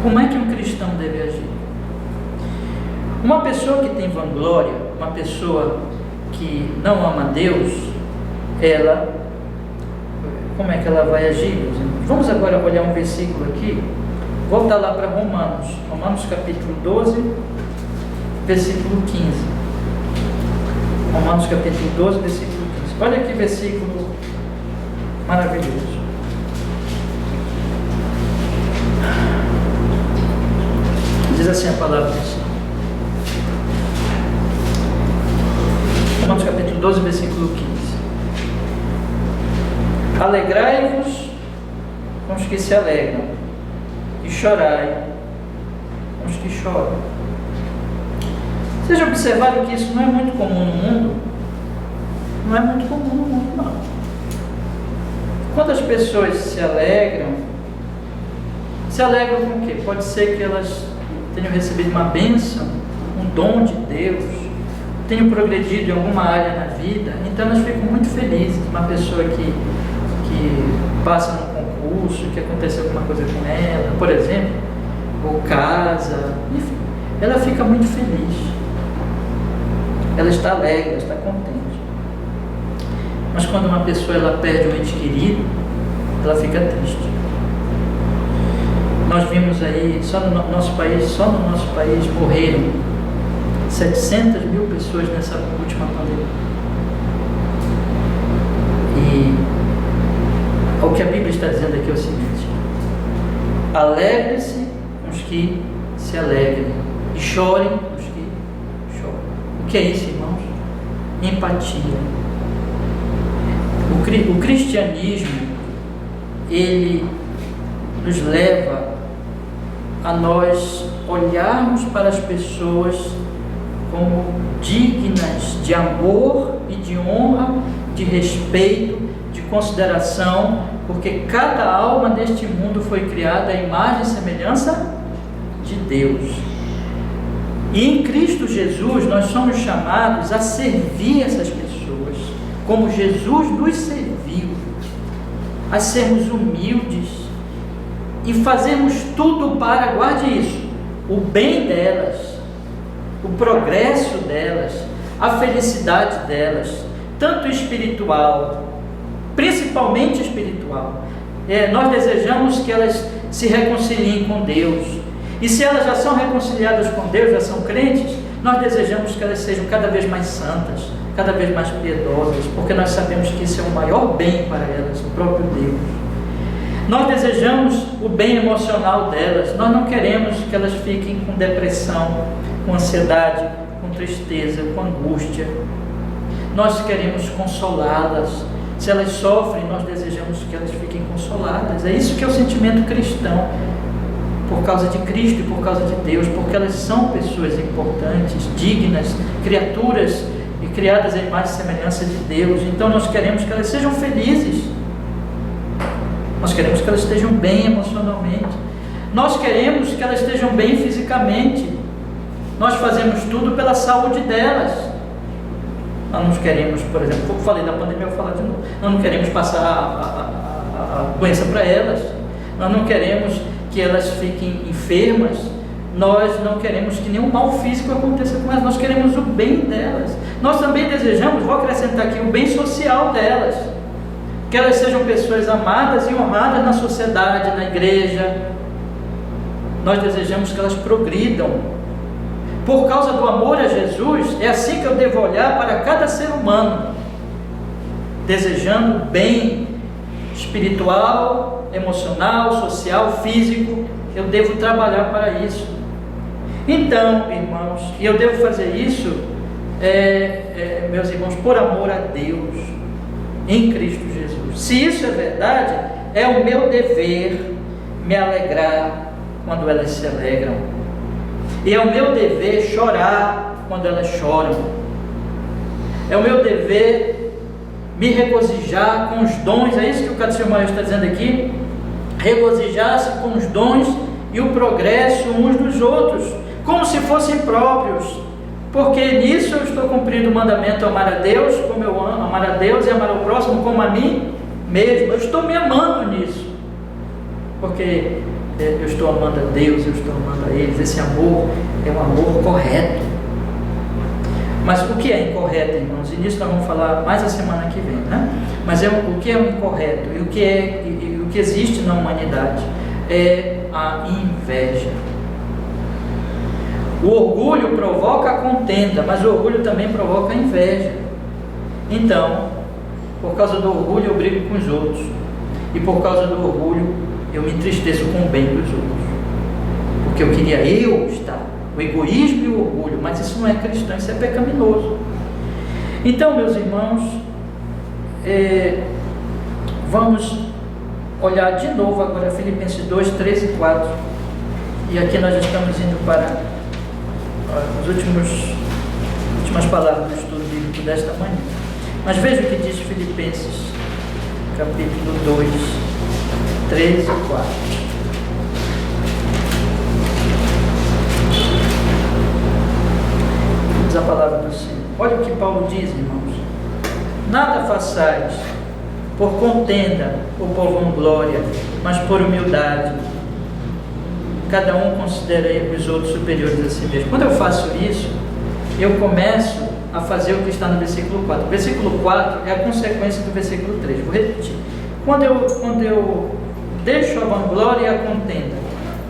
Como é que um cristão deve agir? Uma pessoa que tem vanglória, uma pessoa que não ama Deus, como é que ela vai agir, meus irmãos? Vamos agora olhar um versículo aqui, voltar lá para Romanos capítulo 12, versículo 15. Romanos capítulo 12, versículo 15. Olha que versículo maravilhoso. Diz assim a palavra do Senhor. Romanos capítulo 12, versículo 15. Alegrai-vos com os que se alegram, e chorai com os que choram. Vocês já observaram que isso não é muito comum no mundo? Não é muito comum no mundo, não. Quando as pessoas se alegram com o quê? Pode ser que elas tenham recebido uma bênção, um dom de Deus, tenham progredido em alguma área na vida, então elas ficam muito felizes. Uma pessoa que passa num concurso, que aconteceu alguma coisa com ela, por exemplo, ou casa, enfim, ela fica muito feliz, ela está alegre, ela está contente. Mas quando uma pessoa perde um ente querido, ela fica triste. Nós vimos aí, só no nosso país morreram 700 mil pessoas nessa última pandemia. E o que a Bíblia está dizendo aqui é o seguinte: alegre-se os que se alegrem e chorem os que choram. O que é isso, irmãos? Empatia. O cristianismo, ele nos leva a nós olharmos para as pessoas como dignas de amor e de honra, de respeito, de consideração, porque cada alma deste mundo foi criada à imagem e semelhança de Deus. E em Cristo Jesus nós somos chamados a servir essas pessoas, como Jesus nos serviu, a sermos humildes e fazermos tudo para, guarde isso, o bem delas, o progresso delas, a felicidade delas, tanto espiritual, principalmente espiritual. Nós desejamos que elas se reconciliem com Deus, e se elas já são reconciliadas com Deus, já são crentes, nós desejamos que elas sejam cada vez mais santas, cada vez mais piedosas, porque nós sabemos que isso é o maior bem para elas, o próprio Deus. Nós desejamos o bem emocional delas, nós não queremos que elas fiquem com depressão, com ansiedade, com tristeza, com angústia. Nós queremos consolá-las. Se elas sofrem, nós desejamos que elas fiquem consoladas. É isso que é o sentimento cristão, por causa de Cristo e por causa de Deus, porque elas são pessoas importantes, dignas, criaturas e criadas à imagem e semelhança de Deus. Então nós queremos que elas sejam felizes, nós queremos que elas estejam bem emocionalmente, nós queremos que elas estejam bem fisicamente. Nós fazemos tudo pela saúde delas. Nós não queremos, por exemplo, eu falei da pandemia, eu vou falar de novo, nós não queremos passar a doença para elas, nós não queremos que elas fiquem enfermas, nós não queremos que nenhum mal físico aconteça com elas, nós queremos o bem delas. Nós também desejamos, vou acrescentar aqui, o bem social delas, que elas sejam pessoas amadas e honradas na sociedade, na igreja. Nós desejamos que elas progridam. Por causa do amor a Jesus, é assim que eu devo olhar para cada ser humano, desejando bem espiritual, emocional, social, físico. Eu devo trabalhar para isso. Então, irmãos, e eu devo fazer isso, meus irmãos, por amor a Deus, em Cristo Jesus. Se isso é verdade, é o meu dever me alegrar quando elas se alegram, e é o meu dever chorar quando elas choram, é o meu dever me regozijar com os dons. É isso que o Catecismo Maior está dizendo aqui: regozijar-se com os dons e o progresso uns dos outros, como se fossem próprios, porque nisso eu estou cumprindo o mandamento: amar a Deus como eu amo, amar a Deus e amar ao próximo como a mim mesmo. Eu estou me amando nisso, porque eu estou amando a Deus, eu estou amando a eles. Esse amor é um amor correto. Mas o que é incorreto, irmãos? E nisso nós vamos falar mais a semana que vem, né? Mas o que é o incorreto e o que existe na humanidade é a inveja. O orgulho provoca a contenda, mas o orgulho também provoca a inveja. Então, por causa do orgulho eu brigo com os outros, e por causa do orgulho eu me entristeço com o bem dos outros, porque eu queria eu estar. O egoísmo e o orgulho, mas isso não é cristão, isso é pecaminoso. Então, meus irmãos, vamos olhar de novo agora Filipenses 2, 3 e 4. E aqui nós estamos indo para as últimas palavras do estudo bíblico desta manhã. Mas veja o que diz Filipenses, capítulo 2, 3 e 4. A palavra do Senhor. Olha o que Paulo diz, irmãos: nada façais por contenda ou por vanglória, mas por humildade. Cada um considere os outros superiores a si mesmo. Quando eu faço isso, eu começo a fazer o que está no versículo 4. O versículo 4 é a consequência do versículo 3. Vou repetir. Quando eu deixo a vanglória e a contenda,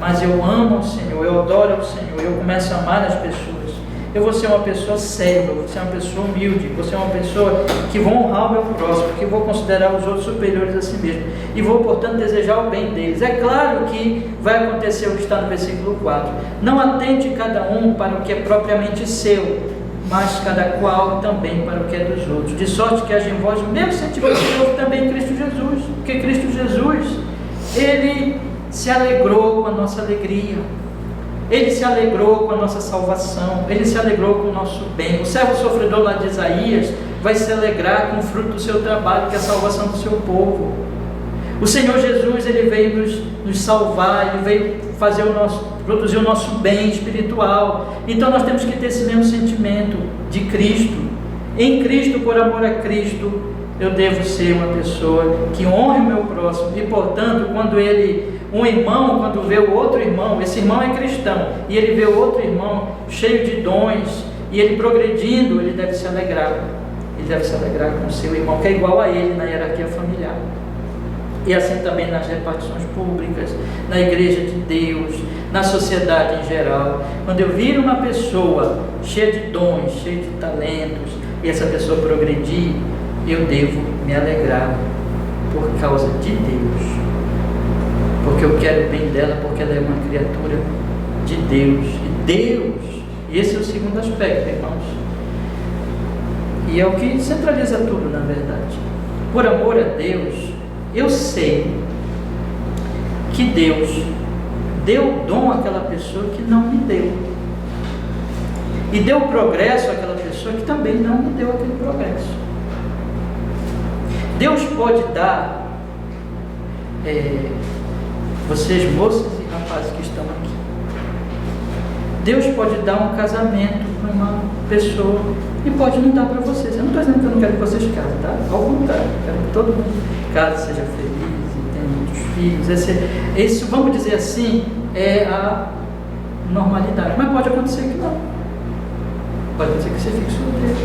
mas eu amo o Senhor, eu adoro o Senhor, eu começo a amar as pessoas, eu vou ser uma pessoa séria, eu vou ser uma pessoa humilde, vou ser uma pessoa que vou honrar o meu próximo, que vou considerar os outros superiores a si mesmo, e vou, portanto, desejar o bem deles. É claro que vai acontecer o que está no versículo 4, não atente cada um para o que é propriamente seu, mas cada qual também para o que é dos outros, de sorte que haja em vós o mesmo sentimento que houve também em Cristo Jesus, porque Cristo Jesus, Ele se alegrou com a nossa alegria, Ele se alegrou com a nossa salvação, Ele se alegrou com o nosso bem. O servo sofredor lá de Isaías vai se alegrar com o fruto do seu trabalho, que é a salvação do seu povo. O Senhor Jesus, Ele veio nos salvar, Ele veio produzir o nosso bem espiritual. Então nós temos que ter esse mesmo sentimento de Cristo. Em Cristo, por amor a Cristo, eu devo ser uma pessoa que honre o meu próximo. E portanto, quando um irmão, quando vê o outro irmão, esse irmão é cristão, e ele vê o outro irmão cheio de dons, e ele progredindo, ele deve se alegrar. Ele deve se alegrar com o seu irmão, que é igual a ele na hierarquia familiar. E assim também nas repartições públicas, na igreja de Deus, na sociedade em geral. Quando eu vir uma pessoa cheia de dons, cheia de talentos, e essa pessoa progredir, eu devo me alegrar por causa de Deus, porque eu quero o bem dela, porque ela é uma criatura de Deus. E esse é o segundo aspecto, irmãos, e é o que centraliza tudo, na verdade. Por amor a Deus, eu sei que Deus deu dom àquela pessoa que não me deu, e deu progresso àquela pessoa que também não me deu aquele progresso. Deus pode dar, vocês moças e rapazes que estão aqui, Deus pode dar um casamento para uma pessoa e pode não dar para vocês. Eu não estou dizendo que eu não quero que vocês casem, tá? Ao contrário, eu quero que todo mundo case, seja feliz e tenha muitos filhos. Esse, vamos dizer assim, é a normalidade. Mas pode acontecer que não. Pode acontecer que você fique solteiro,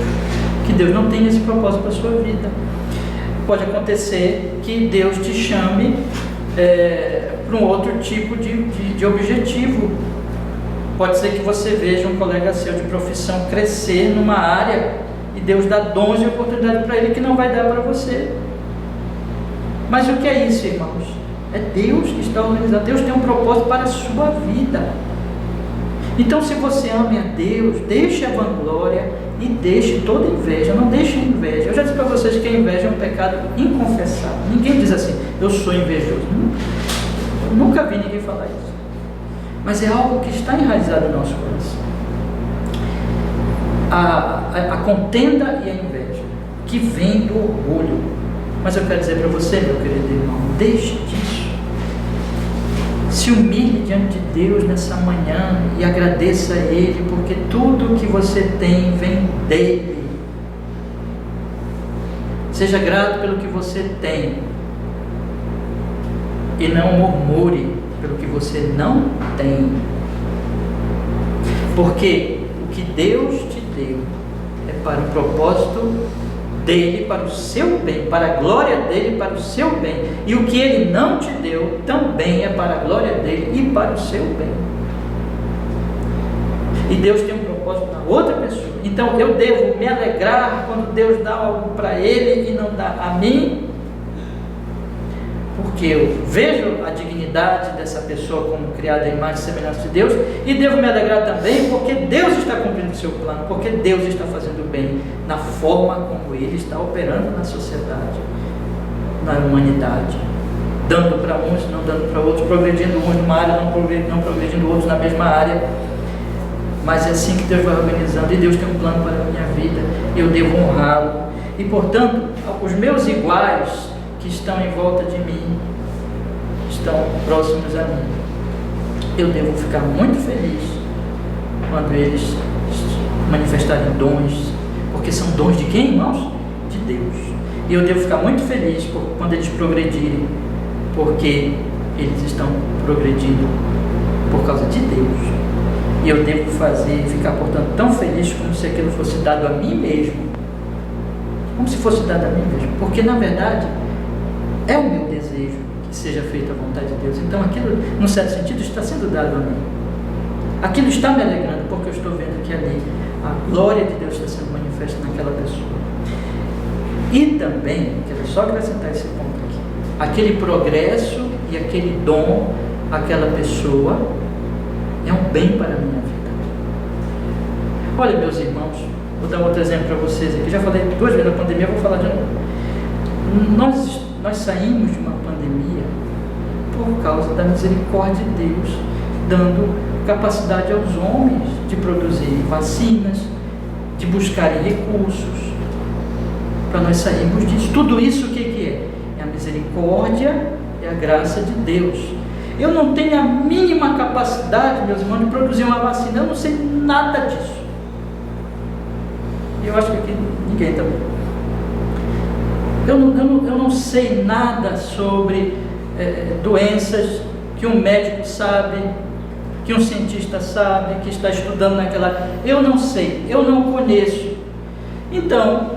que Deus não tenha esse propósito para a sua vida. Pode acontecer que Deus te chame para um outro tipo de objetivo. Pode ser que você veja um colega seu de profissão crescer numa área e Deus dá dons e oportunidade para ele que não vai dar para você. Mas o que é isso, irmãos? É Deus que está organizando. Deus tem um propósito para a sua vida. Então, se você ama a Deus, deixe a vanglória e deixe toda inveja. Não deixe a inveja. Eu já disse para vocês que a inveja é um pecado inconfessável. Ninguém diz assim, eu sou invejoso. Eu nunca vi ninguém falar isso. Mas é algo que está enraizado no nosso coração. A contenda e a inveja, que vem do orgulho. Mas eu quero dizer para você, meu querido irmão, deixe disso. Se humilhe diante de Deus nessa manhã e agradeça a Ele, porque tudo que você tem vem dEle. Seja grato pelo que você tem e não murmure pelo que você não tem, porque o que Deus te deu é para o propósito dele, para o seu bem, para a glória dele, para o seu bem, e o que ele não te deu também é para a glória dele e para o seu bem. E Deus tem um propósito na outra pessoa. Então eu devo me alegrar quando Deus dá algo para ele e não dá a mim, porque eu vejo a dignidade dessa pessoa como criada à imagem e semelhança de Deus, e devo me alegrar também porque Deus está cumprindo o seu plano, porque Deus está fazendo bem na forma como Ele está operando na sociedade, na humanidade, dando para uns, não dando para outros, progredindo uns numa área, não progredindo outros na mesma área. Mas é assim que Deus vai organizando, e Deus tem um plano para a minha vida, eu devo honrá-lo. E portanto, os meus iguais que estão em volta de mim, estão próximos a mim, eu devo ficar muito feliz quando eles manifestarem dons, porque são dons de quem, irmãos? De Deus. E eu devo ficar muito feliz quando eles progredirem, porque eles estão progredindo por causa de Deus. E eu devo ficar, portanto, tão feliz como se aquilo fosse dado a mim mesmo, como se fosse dado a mim mesmo, porque na verdade é o meu desejo que que seja feita a vontade de Deus. Então aquilo, num certo sentido, está sendo dado a mim. Aquilo está me alegrando, porque eu estou vendo que ali a glória de Deus está sendo manifesta naquela pessoa. E também, quero só acrescentar esse ponto aqui, aquele progresso e aquele dom, aquela pessoa, é um bem para a minha vida. Olha, meus irmãos, vou dar outro exemplo para vocês aqui. Já falei 2 vezes na pandemia, vou falar de novo. Nós saímos de uma pandemia por causa da misericórdia de Deus, dando capacidade aos homens de produzirem vacinas, de buscarem recursos, para nós sairmos disso. Tudo isso o que é? É a misericórdia, é a graça de Deus. Eu não tenho a mínima capacidade, meus irmãos, de produzir uma vacina. Eu não sei nada disso. Eu acho que aqui ninguém também. Eu não sei nada sobre doenças que um médico sabe, que um cientista sabe, que está estudando naquela... Eu não sei, eu não conheço. Então,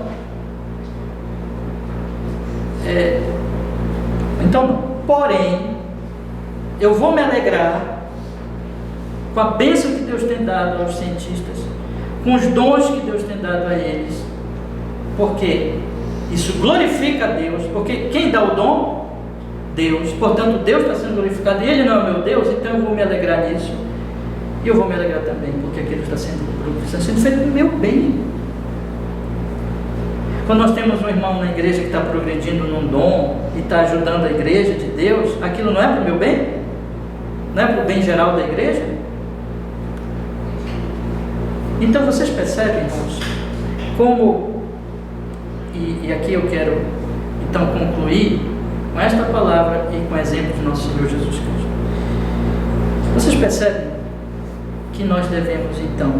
porém, eu vou me alegrar com a bênção que Deus tem dado aos cientistas, com os dons que Deus tem dado a eles, porque isso glorifica a Deus, porque quem dá o dom? Deus. Portanto, Deus está sendo glorificado e Ele não é meu Deus, então eu vou me alegrar nisso. E eu vou me alegrar também, porque aquilo está sendo feito no meu bem. Quando nós temos um irmão na igreja que está progredindo num dom e está ajudando a igreja de Deus, aquilo não é para o meu bem? Não é para o bem geral da igreja? Então vocês percebem, irmãos, como, e aqui eu quero então concluir com esta palavra e com o exemplo de nosso Senhor Jesus Cristo. Vocês percebem que nós devemos então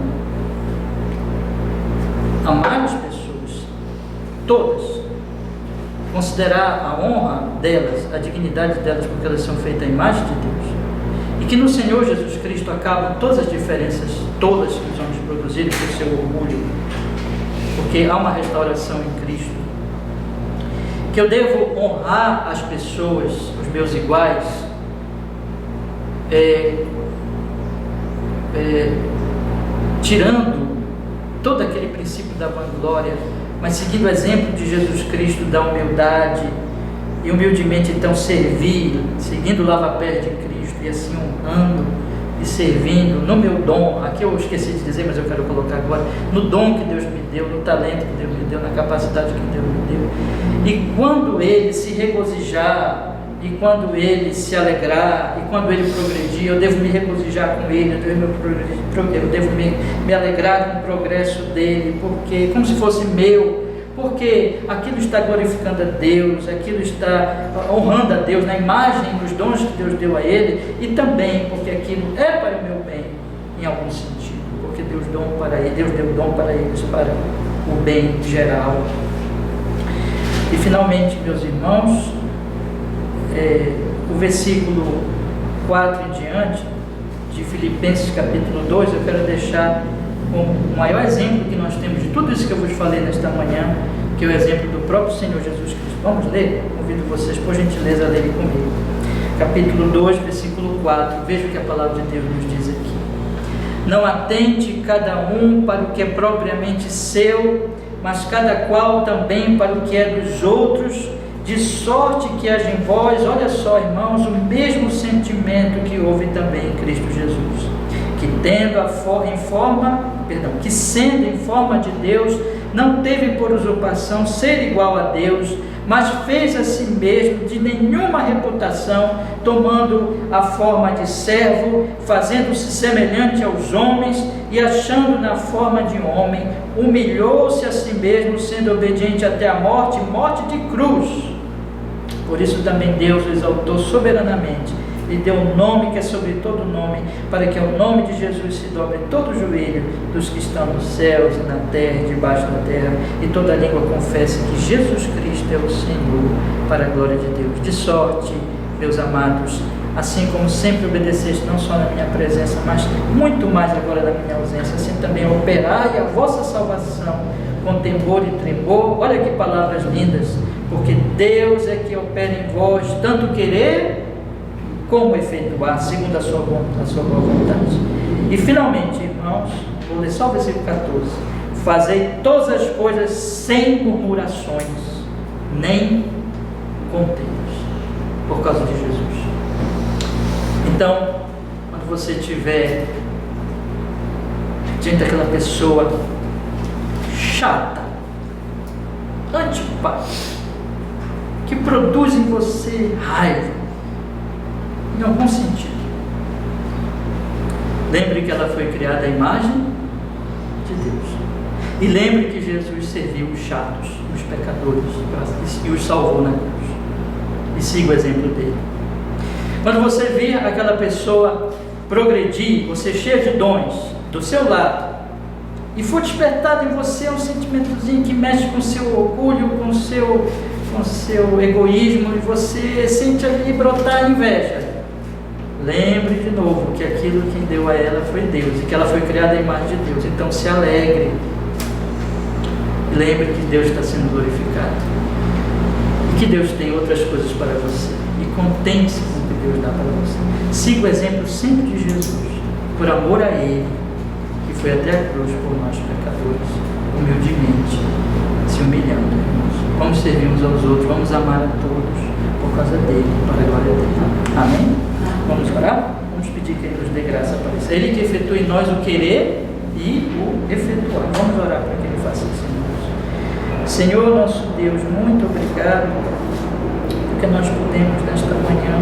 amar as pessoas, todas, considerar a honra delas, a dignidade delas, porque elas são feitas à imagem de Deus, e que no Senhor Jesus Cristo acabam todas as diferenças, todas que os homens produzirem por seu orgulho, porque há uma restauração em Cristo, que eu devo honrar as pessoas, os meus iguais, tirando todo aquele princípio da vanglória, mas seguindo o exemplo de Jesus Cristo da humildade, e humildemente então servir, seguindo o lava-pés de Cristo, e assim honrando e servindo no meu dom. Aqui eu esqueci de dizer, mas eu quero colocar agora, no dom que Deus me deu, no talento que Deus me deu, na capacidade que Deus me deu. E quando ele se regozijar, e quando ele se alegrar, e quando ele progredir, eu devo me regozijar com ele, eu devo me alegrar com o progresso dele, porque como se fosse meu, porque aquilo está glorificando a Deus, aquilo está honrando a Deus na imagem dos dons que Deus deu a ele, e também porque aquilo é para o meu bem, em algum sentido, porque Deus deu dom para eles, para o bem geral. E finalmente, meus irmãos, o versículo 4 em diante, de Filipenses capítulo 2, eu quero deixar como o maior exemplo que nós temos de tudo isso que eu vos falei nesta manhã, que é o exemplo do próprio Senhor Jesus Cristo. Vamos ler? Convido vocês, por gentileza, a lerem comigo. Capítulo 2, versículo 4. Veja o que a palavra de Deus nos diz aqui. Não atente cada um para o que é propriamente seu, mas cada qual também para o que é dos outros, de sorte que haja em vós, olha só, irmãos, o mesmo sentimento que houve também em Cristo Jesus, que sendo em forma de Deus, não teve por usurpação ser igual a Deus, mas fez a si mesmo de nenhuma reputação, tomando a forma de servo, fazendo-se semelhante aos homens, e achando na forma de homem, humilhou-se a si mesmo, sendo obediente até a morte, morte de cruz. Por isso também Deus o exaltou soberanamente, lhe deu um nome que é sobre todo nome, para que ao nome de Jesus se dobre todo o joelho dos que estão nos céus e na terra e debaixo da terra, e toda língua confesse que Jesus Cristo é o Senhor, para a glória de Deus. De sorte, meus amados, assim como sempre obedeceste, não só na minha presença, mas muito mais agora na minha ausência, assim também operai a vossa salvação com temor e tremor. Olha que palavras lindas, porque Deus é que opera em vós, tanto querer como efetuar, segundo a sua boa vontade. E finalmente, irmãos, vou ler só o versículo 14: fazei todas as coisas sem murmurações, nem contendas, por causa de Jesus. Então, quando você estiver diante daquela pessoa chata, antipática, que produz em você raiva, em algum sentido, lembre que ela foi criada à imagem de Deus. E lembre que Jesus serviu os chatos, os pecadores, e os salvou na cruz. E siga o exemplo dele. Quando você vir aquela pessoa progredir, você cheio de dons, do seu lado, e for despertado em você um sentimentozinho que mexe com o seu orgulho, com o seu egoísmo, e você sente ali brotar a inveja, lembre de novo que aquilo que deu a ela foi Deus, e que ela foi criada à imagem de Deus. Então se alegre, lembre que Deus está sendo glorificado, e que Deus tem outras coisas para você, e contente-se com o que Deus dá para você. Siga o exemplo sempre de Jesus, por amor a Ele, que foi até a cruz por nós pecadores, humildemente, se humilhando, irmãos. Vamos servir uns aos outros, vamos amar a todos, por causa dele, para a glória dele. Amém? Vamos orar? Vamos pedir que Ele nos dê graça para isso. Ele que efetua em nós o querer e o efetuar. Vamos orar para que Ele faça isso em nós. Senhor, nosso Deus, muito obrigado, porque nós podemos nesta manhã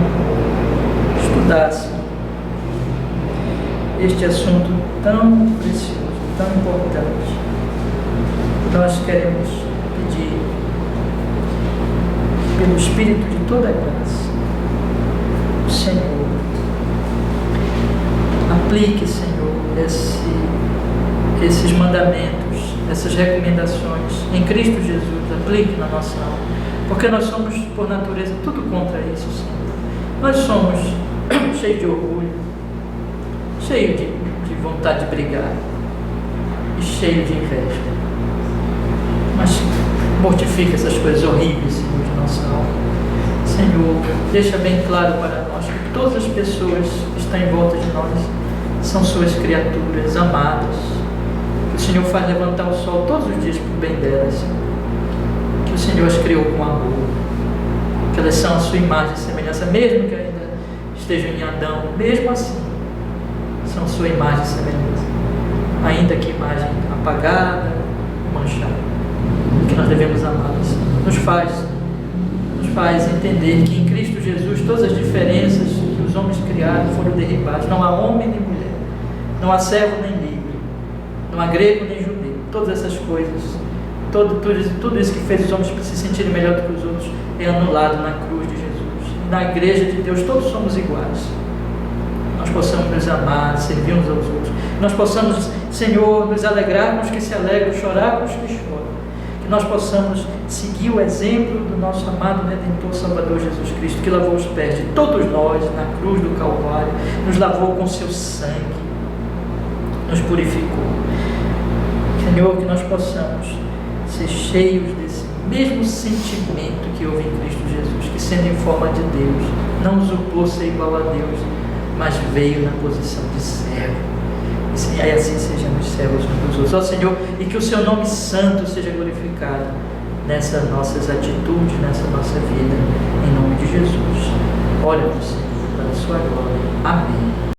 estudar, Senhor, este assunto tão precioso, tão importante. Nós queremos pedir, pelo Espírito de toda a graça, o Senhor aplique, Senhor, esses mandamentos, essas recomendações em Cristo Jesus, aplique na nossa alma, porque nós somos, por natureza, tudo contra isso, Senhor. Nós somos cheios de orgulho, cheio de vontade de brigar e cheio de inveja, mas mortifica essas coisas horríveis, Senhor, de nossa alma. Senhor, deixa bem claro para nós que todas as pessoas que estão em volta de nós são suas criaturas amadas, que o Senhor faz levantar o sol todos os dias para o bem delas, Senhor. Que o Senhor as criou com amor, que elas são a sua imagem e semelhança, mesmo que ainda estejam em Adão, mesmo assim são sua imagem e semelhança, ainda que imagem apagada, manchada, que nós devemos amá-las. Nos faz entender que em Cristo Jesus todas as diferenças que os homens criaram foram derribadas. Não há homem nem mulher, não há servo nem livre, não há grego nem judeu. Todas essas coisas, tudo isso que fez os homens se sentirem melhor do que os outros é anulado na cruz de Jesus. Na igreja de Deus todos somos iguais. Nós possamos nos amar, servir uns aos outros. Nós possamos, Senhor, nos alegrar com os que se alegram, chorar com os que choram. Que nós possamos seguir o exemplo do nosso amado Redentor Salvador Jesus Cristo, que lavou os pés de todos nós na cruz do Calvário, nos lavou com seu sangue, nos purificou. Senhor, que nós possamos ser cheios desse mesmo sentimento que houve em Cristo Jesus, que sendo em forma de Deus, não usurpou ser igual a Deus, mas veio na posição de servo. E assim sejamos servos uns dos outros. Ó Senhor, e que o Seu nome santo seja glorificado nessas nossas atitudes, nessa nossa vida, em nome de Jesus. Olha, Senhor, para a Sua glória. Amém.